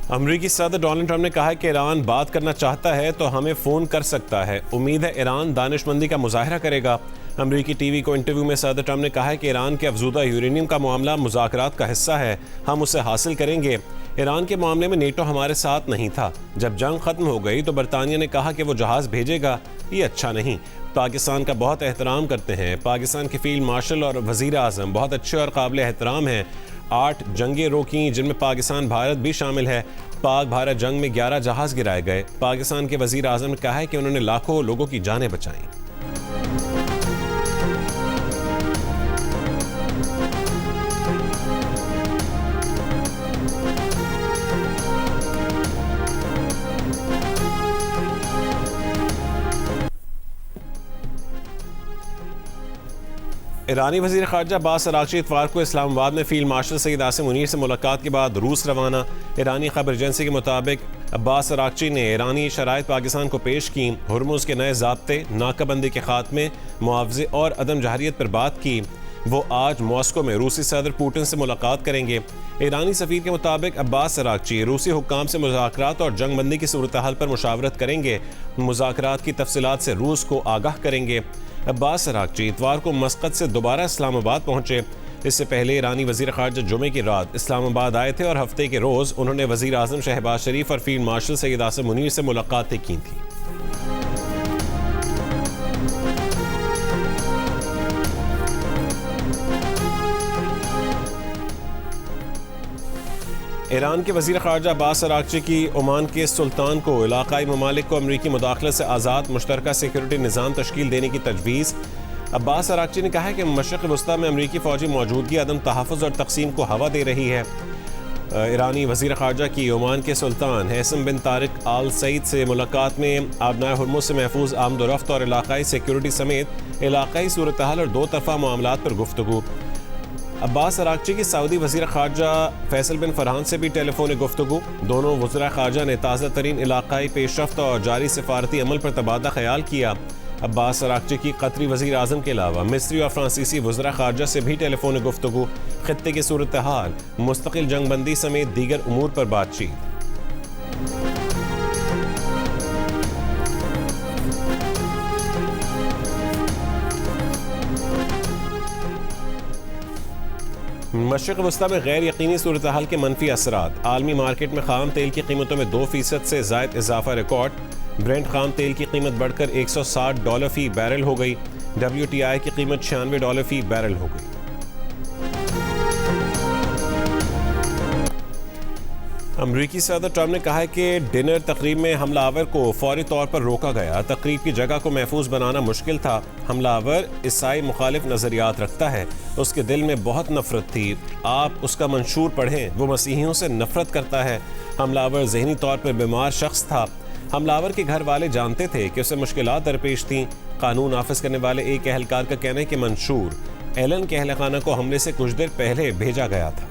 अमरीकी सदर Donald Trump ने कहा है कि ईरान बात करना चाहता है तो हमें फ़ोन कर सकता है। उम्मीद है ईरान दानिशमंदी का मुजाहरा करेगा। अमरीकी टीवी को इंटरव्यू में सदर ट्रंप ने कहा है कि ईरान के अफजूदा यूरेनियम का मामला मुज़ाकरात का हिस्सा है, हम उसे हासिल करेंगे। ईरान के मामले में नेटो हमारे साथ नहीं था। जब जंग ख़त्म हो गई तो बरतानिया ने कहा कि वो जहाज़ भेजेगा, ये अच्छा नहीं। पाकिस्तान का बहुत एहतराम करते हैं। पाकिस्तान के फील्ड मार्शल और वज़ीर आज़म बहुत अच्छे और काबिल एहतराम हैं। 8 जंगें रोकीं जिनमें पाकिस्तान भारत भी शामिल है। पाक भारत जंग में 11 जहाज़ गिराए गए। पाकिस्तान के वज़ीर आज़म ने कहा है कि उन्होंने लाखों लोगों की जानें बचाईं। ईरानी वज़ीर ख़ारजा अब्बास अराग़ची इतवार को इस्लामाबाद में फील्ड मार्शल सईद आसिम मुनीर से मुलाकात के बाद रूस रवाना। ईरानी खबर एजेंसी के मुताबिक अब्बास अराग़ची ने ईरानी शराइत पाकिस्तान को पेश की। हुर्मुज़ के नए ज़ाब्ते, नाकाबंदी के खात्मे, मुआवजे और अदम जहरियत पर बात की। वो आज मॉस्को में रूसी सदर पुतिन से मुलाकात करेंगे। ईरानी सफ़ीर के मुताबिक अब्बास अराग़ची रूसी हुक्काम से मुज़ाकरात और जंगबंदी की सूरत हाल पर मुशावरत करेंगे। मुज़ाकरात की तफसीलात से रूस को आगाह करेंगे। अब्बास अराग़ची इतवार को मस्कत से दोबारा इस्लामाबाद पहुंचे। इससे पहले ईरानी वज़ीर ख़ारजा जुमे की रात इस्लामाबाद आए थे और हफ्ते के रोज़ उन्होंने वज़ीर आज़म शहबाज शरीफ और फील्ड मार्शल सईद आसिम मुनीर से मुलाकातें की थी। ईरान के वज़ीर ख़ारजा अब्बास अराग़ची की ओमान के सुल्तान को इलाक़ाई ममालिक को अमरीकी मुदाख़लत से आज़ाद मुश्तरका सिक्योरिटी निज़ाम तश्कील देने की तजवीज़। अब्बास अराग़ची ने कहा है कि मशरिक़ वस्ता में अमरीकी फ़ौजी मौजूदगी अदम तहफ़्फ़ुज़ और तक़सीम को हवा दे रही है। ईरानी वज़ीर ख़ारजा की ओमान के सुल्तान हैसम बिन तारिक आल सईद से मुलाकात में आबनाए हुर्मुज़ से महफूज आमदोरफ्त और इलाक़ाई सिक्योरिटी समेत इलाक़ाई सूरत हाल और दो तरफ़ा मामलात पर गुफ्तगू। अब्बास अराग़ची की सऊदी वज़ीर ख़ारजा फैसल बिन फरहान से भी टेलीफोनिक गुफ्तगू। दोनों वज़रा ख़ारजा ने ताज़ा तरीन इलाक़ाई पेशरफ्त और जारी सिफारती अमल पर तबादला ख्याल किया। अब्बास अराग़ची की कतरी वज़ीर आज़म के अलावा मिस्री और फ्रांसीसी वज़रा ख़ारजा से भी टेलीफोनिक गुफ्तगू। ख़ित्ते की सूरत हाल, मुस्तक़िल जंगबंदी समेत दीगर उमूर पर बातचीत। मशरिक़ वस्ता में गैर यकीनी सूरत हाल के मनफी असरात। आलमी मार्केट में ख़ाम तेल की कीमतों में 2% से ज़ायद इजाफा रिकॉर्ड। ब्रेंट ख़ाम तेल की कीमत बढ़कर $160 फ़ी बैरल हो गई। WTI की कीमत $96 फ़ी बैरल हो गई। अमरीकी सदर ट्रंप ने कहा है कि डिनर तकरीब में हमलावर को फौरी तौर पर रोका गया। तकरीब की जगह को महफूज बनाना मुश्किल था। हमलावर ईसाई मुखालिफ नज़रियात रखता है, उसके दिल में बहुत नफरत थी। आप उसका मंशूर पढ़ें, वो मसीहियों से नफरत करता है। हमलावर जहनी तौर पर बीमार शख्स था। हमलावर के घर वाले जानते थे कि उसे मुश्किलात दरपेश थीं। कानून नाफिज करने वाले एक एहलकार का कहना है कि मंशूर एलन के अहलखाना को हमले से कुछ देर पहले भेजा गया था।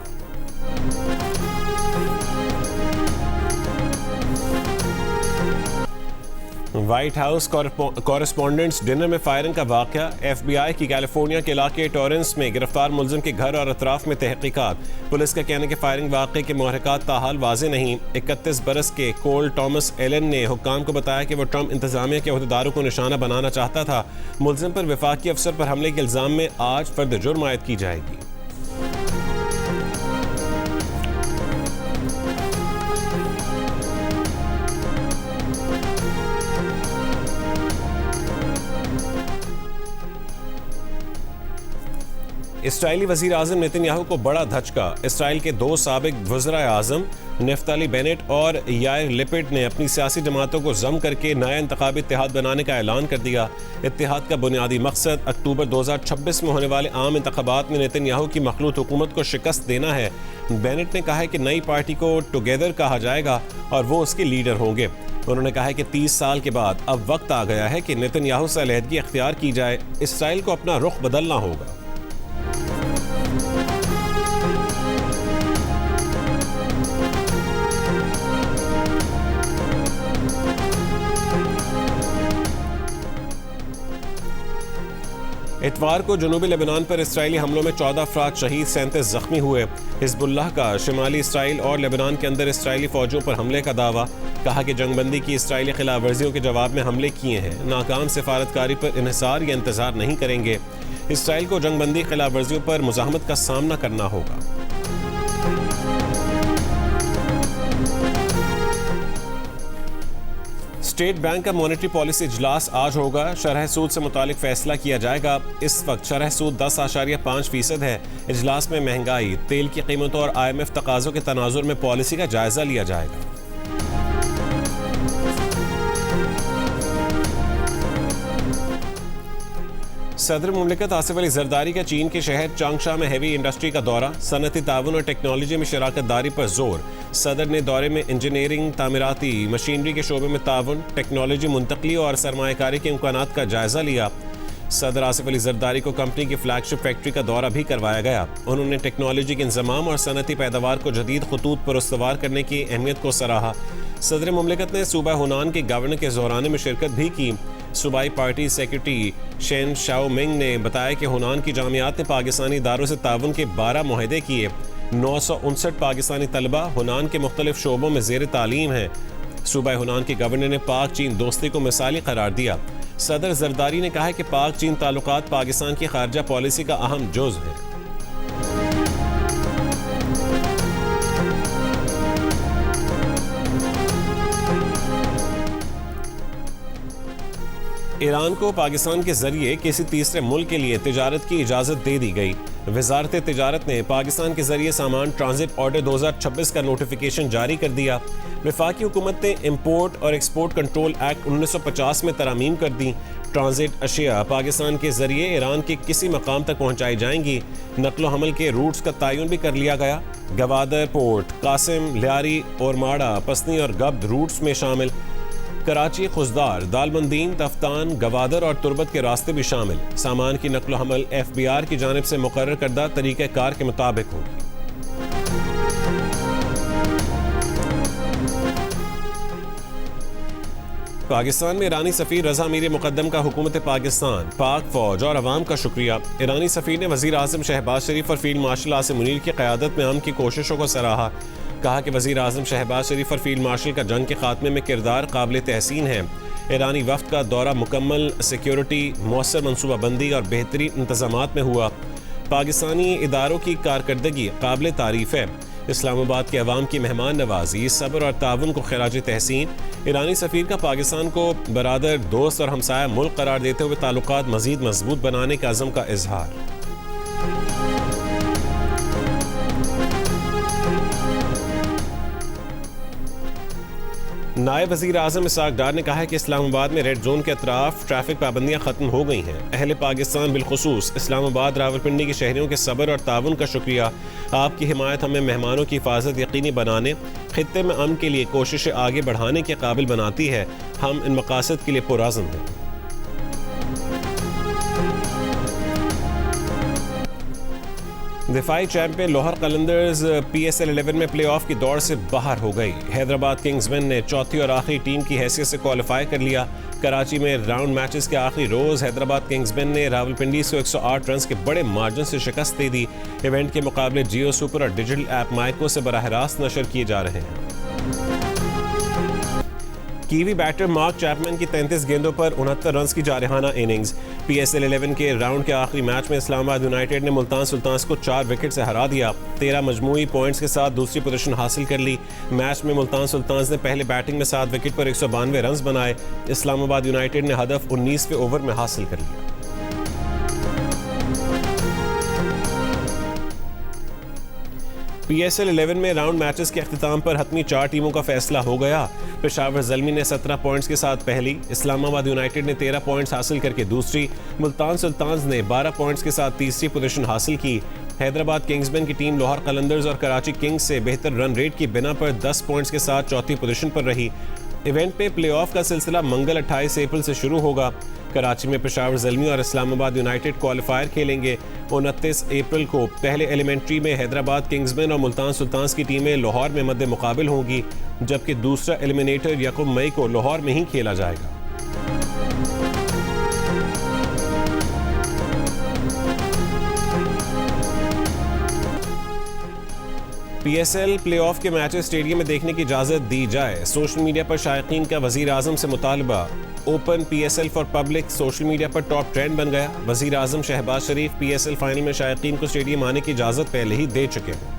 व्हाइट हाउस कॉरेस्पॉन्डेंट्स डिनर में फायरिंग का वाक़या। FBI की कैलिफोर्निया के इलाके टॉरेंस में गिरफ्तार मुलजिम के घर और अतराफ में तहकीकात। पुलिस का कहना है कि फायरिंग वाक़े के मुहरकात ताहाल वाज़े नहीं। 31 बरस के कोल टॉमस एलन ने हुक्काम को बताया कि वो ट्रंप इंतजामिया के अहदेदारों को निशाना बनाना चाहता था। मुलजिम पर वफाकी अफसर पर हमले के इल्ज़ाम में आज फर्द जुर्म आयद की जाएगी। इसराइली वज़ीर आज़म नेतन्याहू को बड़ा धचका। इसराइल के 2 साबिक वज़राए आज़म नेफ्ताली बेनेट और यायर लिपिड ने अपनी सियासी जमातों को जम करके नया इंतखाबी इत्तेहाद बनाने का ऐलान कर दिया। इत्तेहाद का बुनियादी मकसद अक्टूबर 2026 में होने वाले आम इंतखाबात में नेतन्याहू की मखलूत हुकूमत को शिकस्त देना है। बेनेट ने कहा है कि नई पार्टी को टुगेदर कहा जाएगा और वो उसके लीडर होंगे। उन्होंने कहा है कि 30 साल के बाद अब वक्त आ गया है कि नेतन्याहू से अलहदगी अख्तियार की जाए। इसराइल को अपना रुख बदलना होगा। इतवार को जनूबी लेबनान पर इसराइली हमलों में 14 अफराद शहीद, 37 जख्मी हुए। हिजबुल्लाह का शिमाली इसराइल और लेबनान के अंदर इसराइली फौजों पर हमले का दावा। कहा कि जंगबंदी की इसराइली खिलाफ वर्जियों के जवाब में हमले किए हैं। नाकाम सिफारतकारी पर इन्हिसार या इंतजार नहीं करेंगे। इसराइल को जंगबंदी खिलाफ वर्जियों पर मुज़ाहमत का सामना करना होगा। स्टेट बैंक का मॉनेटरी पॉलिसी इजलास आज होगा। शरह सूद से मुतालिक फैसला किया जाएगा। इस वक्त शरह सूद 10.5% है। इजलास में महंगाई, तेल की कीमतों और IMF तकाज़ों के तनाजुर में पॉलिसी का जायजा लिया जाएगा। सदर मुमलिकत आसिफ अली जरदारी का चीन के शहर चांगशा में हैवी इंडस्ट्री का दौरा। सनती ताउन और टेक्नोलॉजी में शराकत दारी पर जोर। सदर ने दौरे में इंजीनियरिंग, तामीराती, मशीनरी के शोबे में ताउन, टेक्नोलॉजी मुंतकली और सरमायाकारी के इम्कानात का जायजा लिया। सदर आसिफ अली जरदारी को कंपनी की फ्लैगशिप फैक्ट्री का दौरा भी करवाया गया। उन्होंने टेक्नोलॉजी के इंजमाम और सनती पैदावार को जदीद खतूत पर उस्तवार करने की अहमियत को सराहा। सदर मुमलिकत ने सूबा हुनान के गवर्नर के जोराने में शिरकत भी की। सूबाई party secretary Shane Shao Ming ने बताया कि हुनान की जामियात ने पाकिस्तानी इदारों से ताउन के 12 मुआहदे किए। 959 पाकिस्तानी तलबा हुनान के मुख्तलिफ शोबों में ज़ेर तालीम हैं। सूबाई हुनान के गवर्नर ने पाक चीन दोस्ती को मिसाली करार दिया। सदर जरदारी ने कहा है कि पाक चीन ताल्लुकात पाकिस्तान की खारजा पॉलिसी का अहम जुज़ है। ईरान को पाकिस्तान के जरिए किसी तीसरे मुल्क के लिए तिजारत की इजाज़त दे दी गई। वजारत तिजारत ने पाकिस्तान के जरिए सामान ट्रांजिट ऑर्डर 2026 का नोटिफिकेशन जारी कर दिया। वफाकी हुकूमत ने इम्पोर्ट और एक्सपोर्ट कंट्रोल एक्ट 1950 में तरमीम कर दी। ट्रांजिट अशिया पाकिस्तान के जरिए ईरान के किसी मकाम तक पहुँचाई जाएंगी। नकलो हमल के रूट्स का तयन भी कर लिया गया। गवादर, पोर्ट कासिम, लियारी और माड़ा, पसनी और गब्द रूट्स में शामिल। कराची, खुजदार, दालमंदीन, तफ्तान, गवादर और तुरबत के रास्ते भी शामिल। सामान की नकलो हमल FBR की जानिब से मुकर्रर करदा तरीक़ेकार के मुताबिक होगी। पाकिस्तान में ईरानी सफ़ीर रज़ा मीर मुक़द्दम का हुकूमत पाकिस्तान, पाक फ़ौज और अवाम का शुक्रिया। ईरानी सफ़ीर ने वज़ीर आज़म शहबाज शरीफ और फील्ड मार्शल आसिम मुनीर की क़यादत में अमन की कोशिशों को सराहा। कहा कि वज़ीर आज़म शहबाज शरीफ और फील्ड मार्शल का जंग के खात्मे में किरदार काबिल तहसीन है। ईरानी वफ़द का दौरा मुकम्मल सिक्योरिटी, मौसर मनसूबाबंदी और बेहतरीन इंतज़ामात में हुआ। पाकिस्तानी इदारों की कारकर्दगी काबिल तारीफ़ है। इस्लामाबाद के अवाम की मेहमान नवाजी, सब्र और ताउन को खिराज तहसीन। ईरानी सफ़ीर का पाकिस्तान को बरादर, दोस्त और हमसाया मुल्क करार देते हुए ताल्लुकात मज़ीद मजबूत बनाने के अज़म का इजहार। नायब वज़ीर आज़म इसहाक़ डार ने कहा है कि इस्लामाबाद में रेड जोन के अतराफ ट्रैफिक पाबंदियाँ ख़त्म हो गई हैं। अहले पाकिस्तान बिलखुसूस इस्लामाबाद, रावलपिंडी के शहरियों के सब्र और ताउन का शुक्रिया। आपकी हिमायत हमें मेहमानों की हिफाजत यकीनी बनाने, खित्ते में अमन के लिए कोशिशें आगे बढ़ाने के काबिल बनाती है। हम इन मकासद के लिए पुरअज़्म हैं। दिफाई चैंपियन लाहौर कलंदर्स PSL 11 में प्लेऑफ की दौड़ से बाहर हो गई। हैदराबाद किंग्समैन ने चौथी और आखिरी टीम की हैसियत से क्वालिफाई कर लिया। कराची में राउंड मैचेस के आखिरी रोज़ हैदराबाद किंग्समैन ने रावलपिंडी को 108 रन के बड़े मार्जिन से शिकस्त दे दी। इवेंट के मुकाबले जियो सुपर और डिजिटल ऐप माइको से बराह रास्त नशर किए जा रहे हैं। कीवी बैटर मार्क चैपमैन की 33 गेंदों पर 69 रन की जारहाना इनिंग्स। PSL 11 के राउंड के आखिरी मैच में इस्लामाबाद यूनाइटेड ने मुल्तान सुल्तान्स को 4 विकेट से हरा दिया। 13 मजमूई पॉइंट्स के साथ दूसरी पोजीशन हासिल कर ली। मैच में मुल्तान सुल्तान्स ने पहले बैटिंग में 7 विकेट पर 192 रन बनाए। इस्लामाबाद यूनाइटेड ने हदफ 19वें ओवर में हासिल कर लिया। PSL 11 में राउंड मैचेस के अख्तिताम पर हतमी 4 टीमों का फैसला हो गया। पेशावर ज़ल्मी ने 17 पॉइंट्स के साथ पहली, इस्लामाबाद यूनाइटेड ने 13 पॉइंट्स हासिल करके दूसरी, मुल्तान सुल्तान्स ने 12 पॉइंट्स के साथ तीसरी पोजीशन हासिल की। हैदराबाद किंग्समैन की टीम लाहौर कलंदर्स और कराची किंग्स से बेहतर रन रेट की बिना पर 10 पॉइंट्स के साथ चौथी पोजीशन पर रही। इवेंट पे प्लेऑफ का सिलसिला मंगल 28 अप्रैल से शुरू होगा। कराची में पेशावर ज़ल्मी और इस्लामाबाद यूनाइटेड क्वालिफायर खेलेंगे। 29 अप्रैल को पहले एलिमेंट्री में हैदराबाद किंग्समैन और मुल्तान सुल्तान्स की टीमें लाहौर में मद्दे मुकाबिल होंगी, जबकि दूसरा एलिमिनेटर 1 मई को लाहौर में ही खेला जाएगा। PSL प्लेऑफ के मैचेस स्टेडियम में देखने की इजाज़त दी जाए। सोशल मीडिया पर शायकीन का वज़ीर आज़म से मुतालबा। Open PSL for public social media पर टॉप ट्रेंड बन गया। वज़ीर आज़म शहबाज शरीफ PSL फाइनल में शायकीन को स्टेडियम आने की इजाज़त पहले ही दे चुके हैं।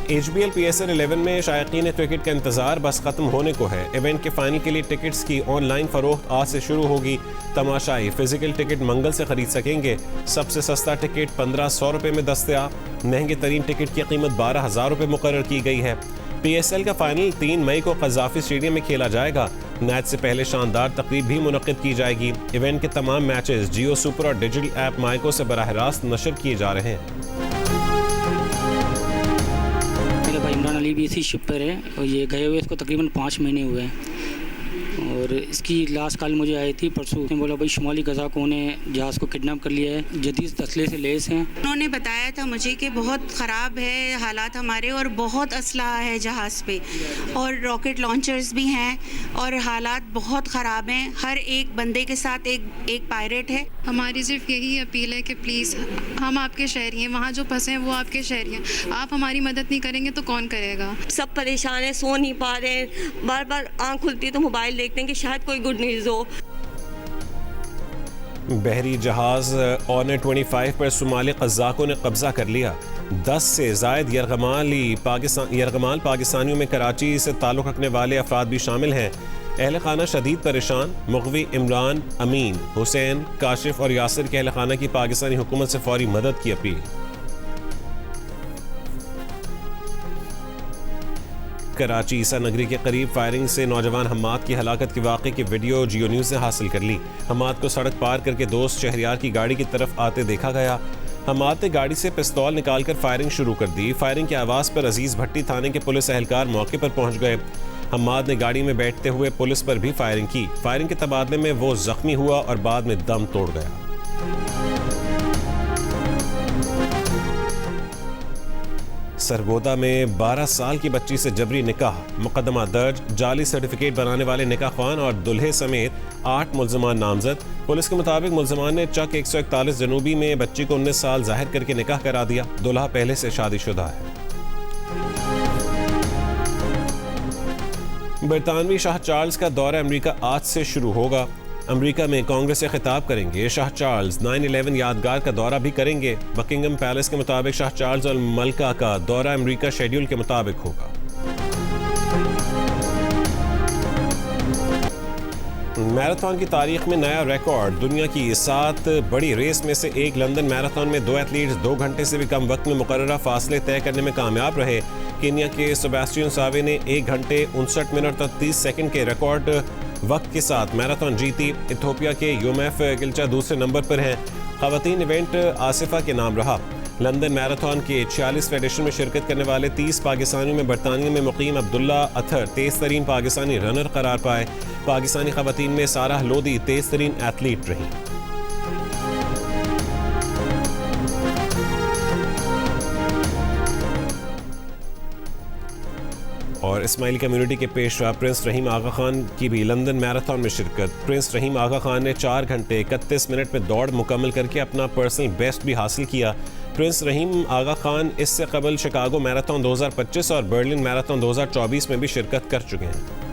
HBL PSL 11 में शायकीन क्रिकेट का इंतजार बस खत्म होने को है। इवेंट के फाइनल के लिए टिकट्स की ऑनलाइन फरोख्त आज से शुरू होगी। तमाशाई फिजिकल टिकट मंगल से खरीद सकेंगे। सबसे सस्ता टिकट 1500 रुपये में दस्तयाब। महंगे तरीन टिकट की कीमत 12,000 रुपये मुकर्रर की गई है। PSL का फाइनल 3 मई को कज़ाफ़ी स्टेडियम में खेला जाएगा। मैच से पहले शानदार तकरीब भी मुनक़्क़िद की जाएगी। इवेंट के तमाम मैचेस जियो सुपर और डिजिटल ऐप माइको से बराह रास्त नशर किए जा रहे हैं। मेरा भाई इमरान अली भी इसी शिप पर है और ये गए हुए इसको तकरीबन 5 महीने हुए हैं और इसकी लास्ट कॉल मुझे आई थी परसों। उसने बोला भाई शुमाली गज़ा को उन्हें जहाज़ को किडनैप कर लिया है, जदीद असले से लेस हैं। उन्होंने बताया था मुझे कि बहुत ख़राब है हालात हमारे और बहुत असलहा है जहाज़ पे और रॉकेट लॉन्चर्स भी हैं और हालात बहुत ख़राब हैं। हर एक बंदे के साथ एक पायरेट है। हमारी सिर्फ यही अपील है कि प्लीज़ हम आपके शहरी हैं, वहाँ जो फंसे हैं वो आपके शहरी हैं। आप हमारी मदद नहीं करेंगे तो कौन करेगा। सब परेशान हैं, सो नहीं पा रहे हैं, बार बार आँख खुलती है तो मोबाइल देखते हैं कि शायद कोई गुड न्यूज़ हो। बहरी जहाज ऑनर 25 पर सोमाली क़ज़्ज़ाक़ों ने कब्जा कर लिया। 10 से ज़ायद यरगमाल पाकिस्तानियों में कराची से ताल्लुक़ रखने वाले अफराद भी शामिल हैं। अहल खाना शदीद परेशान। मुग़वी, इमरान, अमीन, हुसैन, काशिफ और यासिर के अहल खाना की पाकिस्तानी हुकूमत से फौरी मदद की अपील। कराची ईसा नगरी के करीब फायरिंग से नौजवान हम्माद की हलाकत के वाक़े की वीडियो जियो न्यूज़ ने हासिल कर ली। हम्माद को सड़क पार करके दोस्त शहरियार की गाड़ी की तरफ आते देखा गया। हम्माद ने गाड़ी से पिस्तौल निकालकर फायरिंग शुरू कर दी। फायरिंग की आवाज़ पर अजीज़ भट्टी थाने के पुलिस एहलकार मौके पर पहुंच गए। हम्माद ने गाड़ी में बैठते हुए पुलिस पर भी फायरिंग की। फायरिंग के तबादले में वो जख्मी हुआ और बाद में दम तोड़ गया। सरगोदा में 12 साल की बच्ची से जबरी निकाह, मुकदमा दर्ज। जाली सर्टिफिकेट बनाने वाले निकाह ख्वान और दुल्हे समेत 8 मुल्ज़मान नामजद। पुलिस के मुताबिक मुल्ज़मान ने चक 141 जनूबी में बच्ची को 19 साल जाहिर करके निकाह करा दिया। दुल्हा पहले से शादीशुदा है। बरतानवी शाह चार्ल्स का दौरा अमेरिका आज से शुरू होगा। अमेरिका में कांग्रेस से खिताब करेंगे। शाह चार्ल्स 9/11 यादगार का दौरा भी करेंगे। बकिंगम पैलेस के मुताबिक शाह चार्ल्स और मलका का दौरा अमेरिका शेड्यूल के मुताबिक होगा। मैराथन की तारीख में नया रिकॉर्ड। दुनिया की 7 बड़ी रेस में से एक लंदन मैराथन में 2 एथलीट्स 2 घंटे से भी कम वक्त में मुकर्ररा फासले तय करने में कामयाब रहे। केन्या के सेबेस्टियन सावे ने 1 घंटे 59 मिनट और 30 सेकंड के रिकॉर्ड वक्त के साथ मैराथन जीती। इथियोपिया के यूमेफ गिल्चा दूसरे नंबर पर हैं। ख़वातीन इवेंट आसिफा के नाम रहा। लंदन मैराथन के 46वें एडिशन में शिरकत करने वाले 30 पाकिस्तानियों में बरतानिया में मुकीम अब्दुल्ला अथर तेज़ तरीन पाकिस्तानी रनर करार पाए। पाकिस्तानी ख़वातीन में सारा लोधी तेज़ तरीन एथलीट रहीं। और इस्माइली कम्युनिटी के पेशवा प्रिंस रहीम आगा खान की भी लंदन मैराथन में शिरकत। प्रिंस रहीम आगा खान ने 4 घंटे 31 मिनट में दौड़ मुकम्मल करके अपना पर्सनल बेस्ट भी हासिल किया। प्रिंस रहीम आगा खान इससे कबल शिकागो मैराथन 2025 और बर्लिन मैराथन 2024 में भी शिरकत कर चुके हैं।